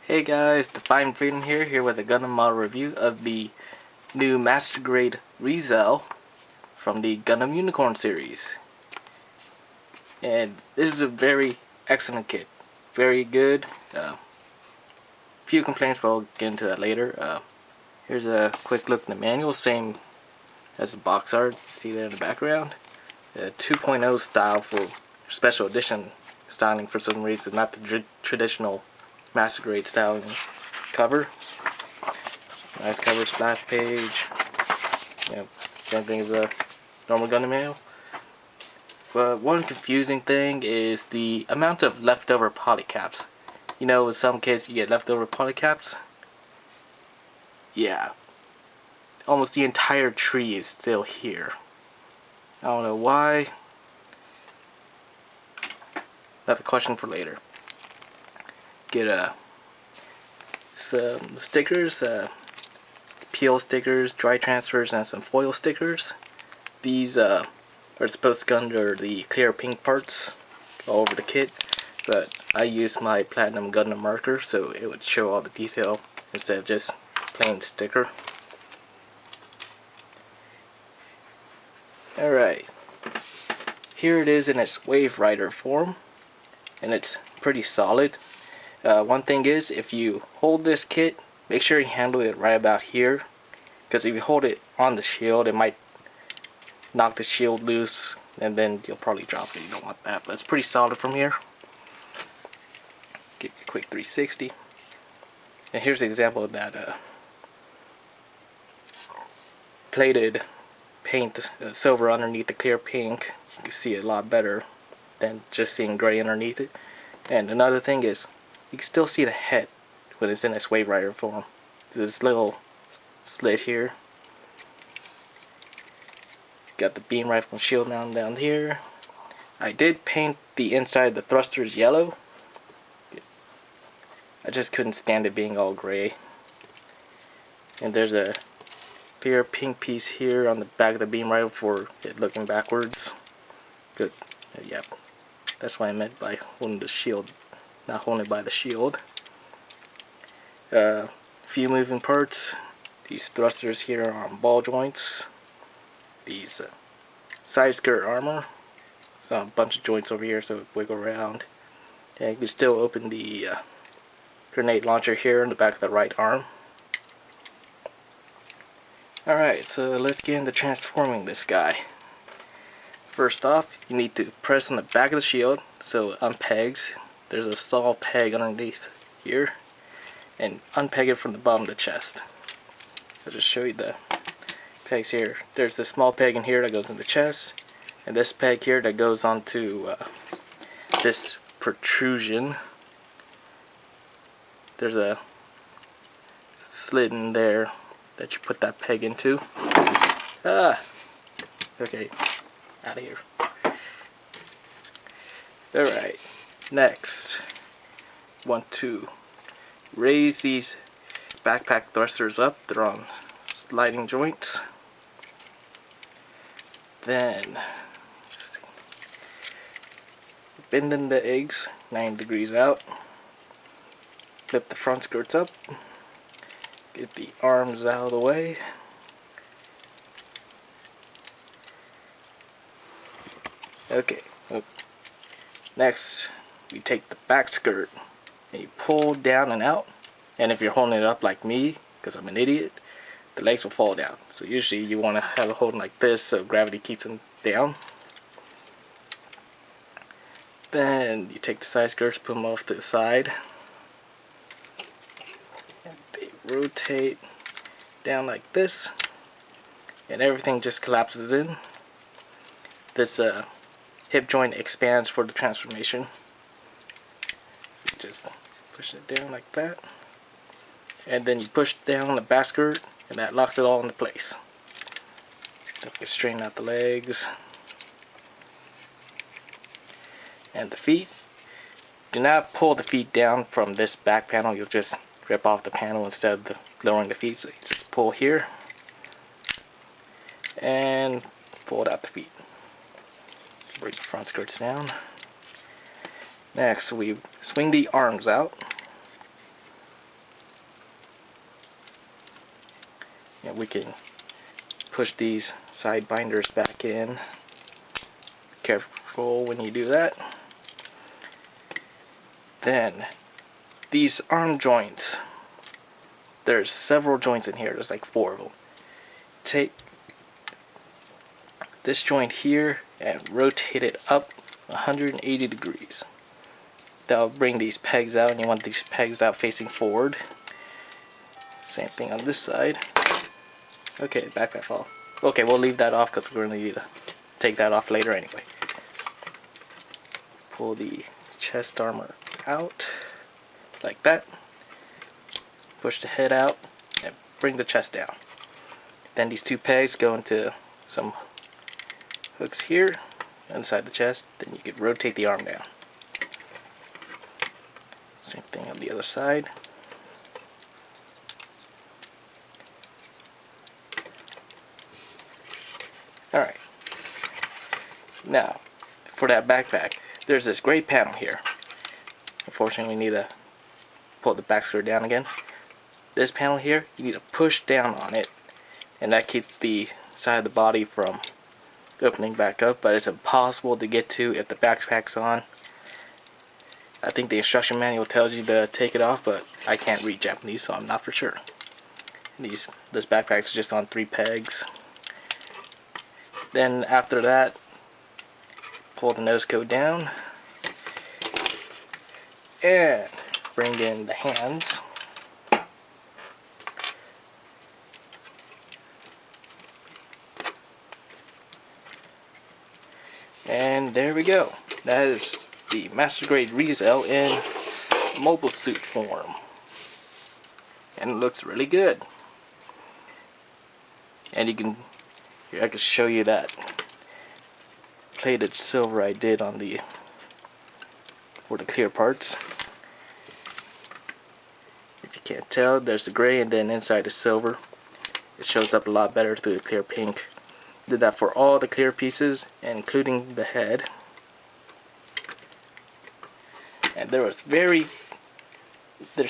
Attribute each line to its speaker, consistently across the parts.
Speaker 1: Hey guys, Define Freedom here with a Gundam model review of the new Master Grade ReZEL from the Gundam Unicorn series. And this is a very excellent kit. Very good. Few complaints, but I'll get into that later. Here's a quick look in the manual, same as the box art. You see there in the background. 2.0 style for special edition styling for some reason, not the traditional Master Grade styling cover. Nice cover, splash page. Same thing as a normal Gundam manual. But one confusing thing is the amount of leftover polycaps. You know, with some kits you get leftover polycaps. Yeah, almost the entire tree is still here. I don't know why. That's a question for later. Get some stickers, peel stickers, dry transfers, and some foil stickers. These are supposed to go under the clear pink parts all over the kit, but I used my platinum Gundam marker so it would show all the detail instead of just plain sticker. Alright, here it is in its Wave Rider form, and it's pretty solid. One thing is, if you hold this kit, make sure you handle it right about here, because if you hold it on the shield, it might knock the shield loose and then you'll probably drop it. You don't want that, but it's pretty solid from here. Give a quick 360. And here's an example of that plated paint, silver underneath the clear pink. You can see it a lot better than just seeing gray underneath it. And another thing is, you can still see the head when it's in its Wave Rider form. This little slit here. Got the beam rifle shield mount down here. I did paint the inside of the thrusters yellow. I just couldn't stand it being all gray. And there's a clear pink piece here on the back of the beam rifle for it looking backwards. Because, yeah, that's what I meant by holding the shield, not holding it by the shield. Few moving parts. These thrusters here are on ball joints. These side skirt armor. So a bunch of joints over here so it wiggle around. And you can still open the grenade launcher here in the back of the right arm. Alright, so let's get into transforming this guy. First off, you need to press on the back of the shield so it unpegs. There's a stall peg underneath here. And unpeg it from the bottom of the chest. I'll just show you the pegs here. There's this small peg in here that goes in the chest, and this peg here that goes onto this protrusion. There's a slit in there that you put that peg into. Okay, out of here. Alright, next, want to raise these backpack thrusters up. They're on sliding joints. Then bending the eggs 9 degrees out. Flip the front skirts up. Get the arms out of the way. Okay. Next, we take the back skirt and you pull down and out. And if you're holding it up like me, because I'm an idiot, the legs will fall down. So usually you want to have it holding like this so gravity keeps them down. Then you take the side skirts, put them off to the side. And they rotate down like this. And everything just collapses in. This hip joint expands for the transformation. So you just push it down like that. And then you push down the back skirt, and that locks it all into place. Then you straighten out the legs. And the feet. Do not pull the feet down from this back panel. You'll just rip off the panel instead of lowering the feet. So you just pull here. And fold out the feet. Bring the front skirts down. Next, we swing the arms out. we can push these side binders back in. Careful when you do that. Then these arm joints, there's several joints in here. There's like 4 of them. Take this joint here and rotate it up 180 degrees. That'll bring these pegs out, and you want these pegs out facing forward. Same thing on this side. Okay, backpack fall. Okay, we'll leave that off because we're going to need to take that off later anyway. Pull the chest armor out like that. Push the head out and bring the chest down. Then these 2 pegs go into some hooks here inside the chest. Then you can rotate the arm down. Same thing on the other side. Alright. Now, for that backpack, there's this great panel here. Unfortunately, we need to pull the back skirt down again. This panel here, you need to push down on it, and that keeps the side of the body from opening back up, but it's impossible to get to if the backpack's on. I think the instruction manual tells you to take it off, but I can't read Japanese, so I'm not for sure. This backpack's just on 3 pegs. Then after that, pull the nose cone down and bring in the hands. And there we go. That is the Master Grade ReZEL in mobile suit form. And it looks really good. And you can, here I can show you that plated silver I did on the, for the clear parts. If you can't tell, there's the gray, and then inside is silver. It shows up a lot better through the clear pink. Did that for all the clear pieces, including the head. And there's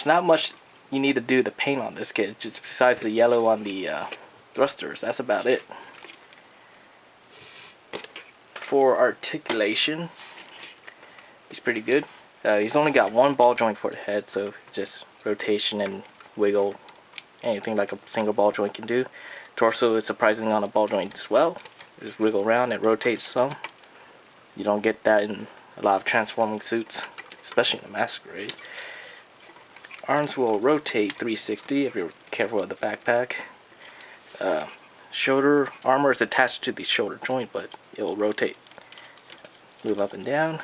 Speaker 1: not much you need to do to paint on this kit, just besides the yellow on the thrusters. That's about it. For articulation, he's pretty good. He's only got 1 ball joint for the head, so just rotation and wiggle, anything like a single ball joint can do. Torso is surprisingly on a ball joint as well. Just wiggle around and rotate some. You don't get that in a lot of transforming suits, especially in the Master Grade. Arms will rotate 360 if you're careful with the backpack. Shoulder armor is attached to the shoulder joint, but it will rotate, move up and down.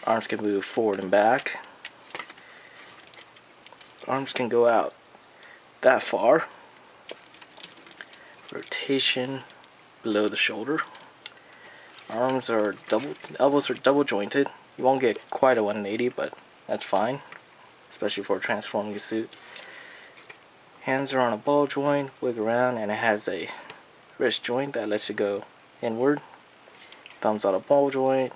Speaker 1: Arms can move forward and back. Arms can go out that far. Rotation below the shoulder. Elbows are double jointed. You won't get quite a 180, but that's fine, especially for a transforming suit. Hands are on a ball joint, wiggle around, and it has a wrist joint that lets you go inward. Thumbs on a ball joint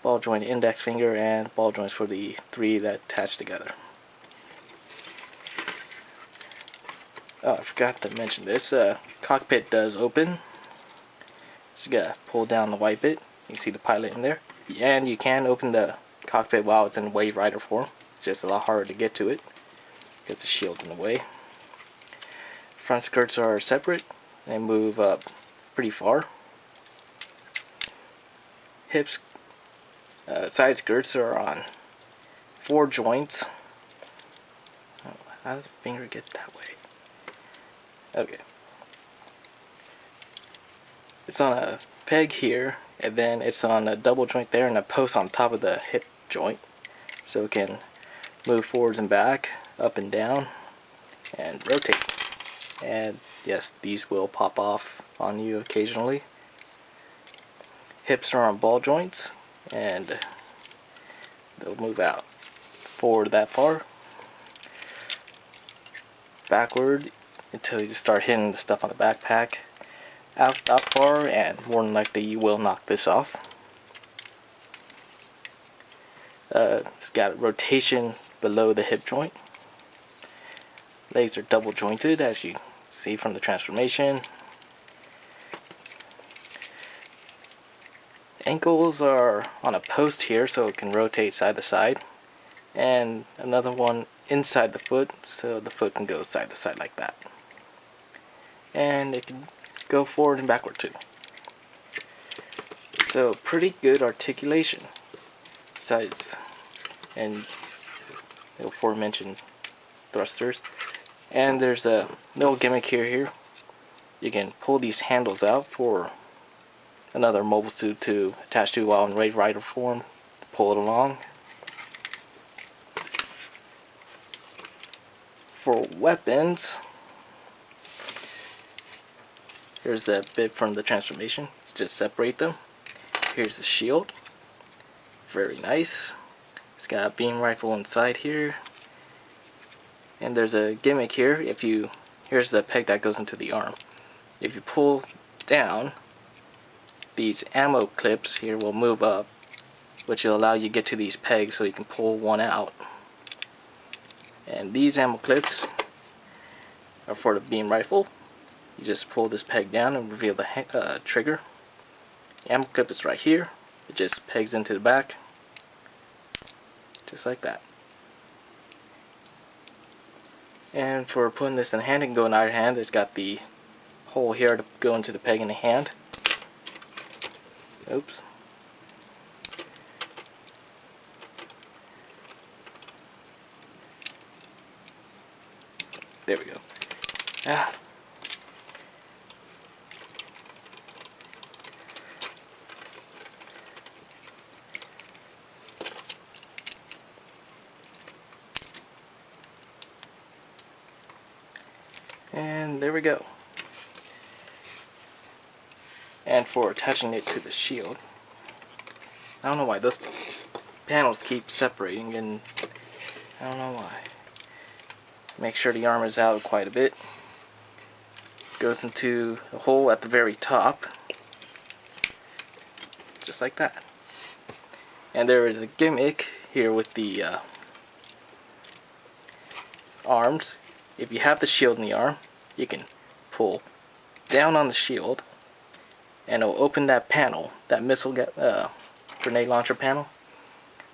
Speaker 1: index finger, and ball joints for the 3 that attach together. Oh, I forgot to mention this. Cockpit does open. So you gotta pull down the white bit. You can see the pilot in there. And you can open the cockpit while it's in Wave Rider form. It's just a lot harder to get to it because the shield's in the way. Front skirts are separate. They move up pretty far. Hips, side skirts are on 4 joints. Oh, how does the finger get that way? Okay. It's on a peg here, and then it's on a double joint there and a post on top of the hip joint. So it can move forwards and back, up and down, and rotate. And yes, these will pop off on you occasionally. Hips are on ball joints, and they'll move out forward that far, backward until you start hitting the stuff on the backpack, out that far, and more than likely you will knock this off. It's got rotation below the hip joint. Legs are double jointed, as you See from the transformation. Ankles are on a post here so it can rotate side to side, and another one inside the foot so the foot can go side to side like that, and it can go forward and backward too. So pretty good articulation sides and the aforementioned thrusters. And there's a little gimmick here. You can pull these handles out for another mobile suit to attach to while in Raid Rider form. Pull it along. For weapons, here's that bit from the transformation. Just separate them. Here's the shield. Very nice. It's got a beam rifle inside here. And there's a gimmick here. Here's the peg that goes into the arm. If you pull down, these ammo clips here will move up, which will allow you to get to these pegs so you can pull one out. And these ammo clips are for the beam rifle. You just pull this peg down and reveal the trigger. The ammo clip is right here. It just pegs into the back, just like that. And for putting this in the hand, it can go in either hand. It's got the hole here to go into the peg in the hand. Oops. There we go. And there we go. And for attaching it to the shield, I don't know why those panels keep separating, and I don't know why. Make sure the armor is out quite a bit. Goes into a hole at the very top, just like that. And there is a gimmick here with the arms. If you have the shield in the arm, you can pull down on the shield and it'll open that panel, that missile grenade launcher panel.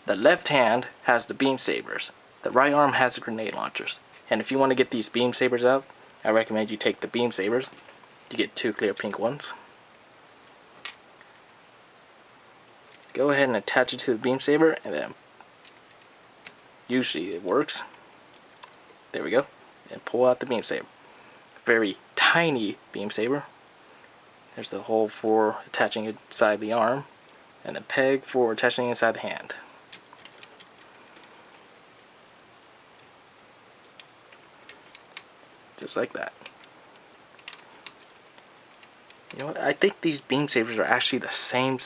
Speaker 1: The left hand has the beam sabers, the right arm has the grenade launchers. And if you want to get these beam sabers out, I recommend you take the beam sabers. You get 2 clear pink ones. Go ahead and attach it to the beam saber, and then usually it works. There we go. And pull out the beam saber. Very tiny beam saber. There's the hole for attaching it inside the arm, and the peg for attaching it inside the hand. Just like that. You know what? I think these beam sabers are actually the same.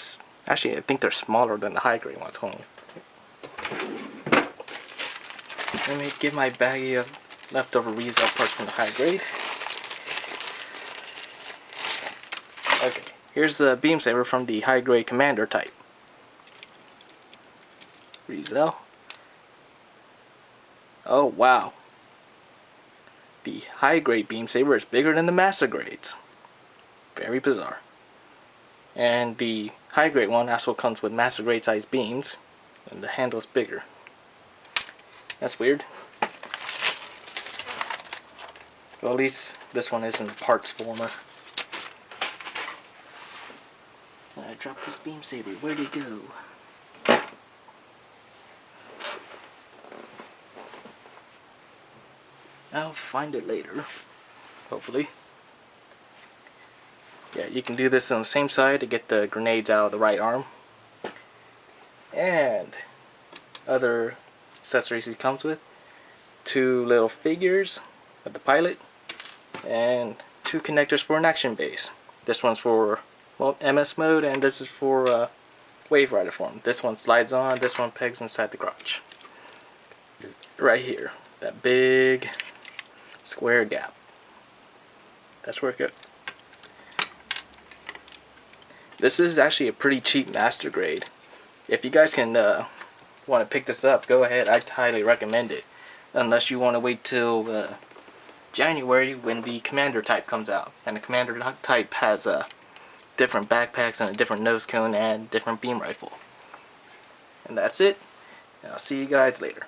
Speaker 1: Actually, I think they're smaller than the high grade ones. Hold on. Let me get my baggie of leftover ReZEL parts from the high grade. Okay, here's the beam saber from the high grade commander type. ReZEL. Oh wow. The high grade beam saber is bigger than the master grades. Very bizarre. And the high grade one also comes with master grade size beams, and the handle's bigger. That's weird. Well, at least this one isn't a parts former. I dropped this beam saber. Where'd it go? I'll find it later, hopefully. Yeah, you can do this on the same side to get the grenades out of the right arm. And other accessories he comes with. 2 little figures of the pilot, and 2 connectors for an action base. This one's for, well, MS mode, and this is for Wave Rider form. This one slides on, this one pegs inside the crotch. Right here, that big square gap. That's where it goes. This is actually a pretty cheap master grade. If you guys can want to pick this up, go ahead. I'd highly recommend it. Unless you want to wait till January when the Commander type comes out. And the Commander type has different backpacks and a different nose cone and different beam rifle. And that's it. I'll see you guys later.